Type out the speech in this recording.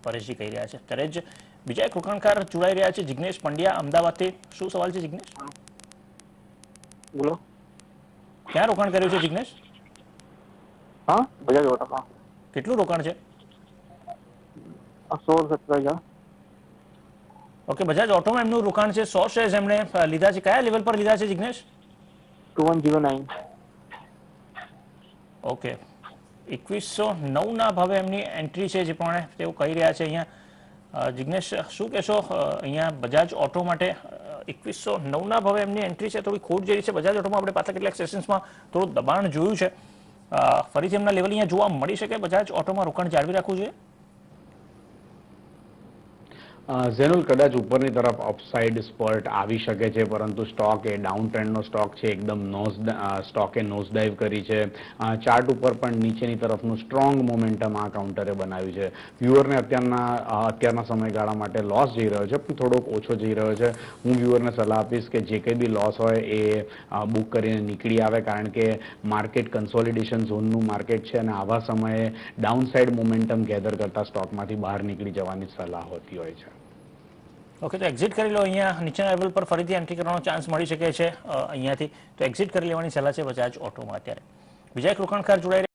પરેશજી કહી રહ્યા છે. ત્યારે જ બીજા એક રોકાણકાર જોડાઈ રહ્યા છે, જિગ્નેશ પંડ્યા અમદાવાદથી. શું સવાલ છે જિગ્નેશ? બોલો. ક્યાં રોકાણ કર્યું છે જિગ્નેશ? હા, બજાજ ઓટોમાં. કેટલું રોકાણ છે? 16-17 હજાર. ઓકે, બજાજ ઓટોમાં એમનું રોકાણ છે. 100 શેર્સ એમણે લીધા છે. કયા લેવલ પર લીધા છે જિગ્નેશ? 2109. ઓકે, 2109ના ભાવે એમની એન્ટ્રી છે, જે પ્રમાણે તેઓ કહી રહ્યા છે અહીંયા. જિગ્નેશ, શું કહેશો અહીંયા બજાજ ઓટો માટે? 2109ના ભાવે એમની એન્ટ્રી છે. થોડી ખોટ જેવી છે બજાજ ઓટોમાં. આપણે પાછલા કેટલાક સેશન્સમાં થોડું દબાણ જોયું છે. ફરીથી એમના લેવલ અહીંયા જોવા મળી શકે? બજાજ ઓટોમાં રોકાણ જાળવી રાખવું જોઈએ? ઝેનુલ, કદાચ ઉપરની તરફ અપસાઇડ સ્પર્ટ આવી શકે છે, પરંતુ સ્ટોક એ ડાઉન ટ્રેન્ડનો સ્ટોક છે. એકદમ સ્ટોકે નોઝ ડાઇવ કરી છે. ચાર્ટ ઉપર પણ નીચેની તરફનું સ્ટ્રોંગ મોમેન્ટમ આ કાઉન્ટરે બનાવ્યું છે. વ્યુઅરને અત્યારના સમયગાળા માટે લોસ જઈ રહ્યો છે, પણ થોડોક ઓછો જઈ રહ્યો છે. હું વ્યુઅરને સલાહ આપીશ કે જે કંઈ બી લોસ હોય એ બુક કરીને નીકળી આવે, કારણ કે માર્કેટ કન્સોલિડેશન ઝોનનું માર્કેટ છે અને આવા સમયે ડાઉન સાઇડ મોમેન્ટમ ગેધર કરતા સ્ટોકમાંથી બહાર નીકળી જવાની સલાહ હોતી હોય છે. ઓકે, તો એક્ઝિટ કરી લો. અહીંયા નીચેના લેવલ પર ફરીથી એન્ટ્રી કરવાનો ચાન્સ મળી શકે છે અહીંયાથી. તો એક્ઝિટ કરી લેવાની સલાહ છે બજાજ ઓટોમાં અત્યારે. બીજા એક રોકાણકાર જોડાઈ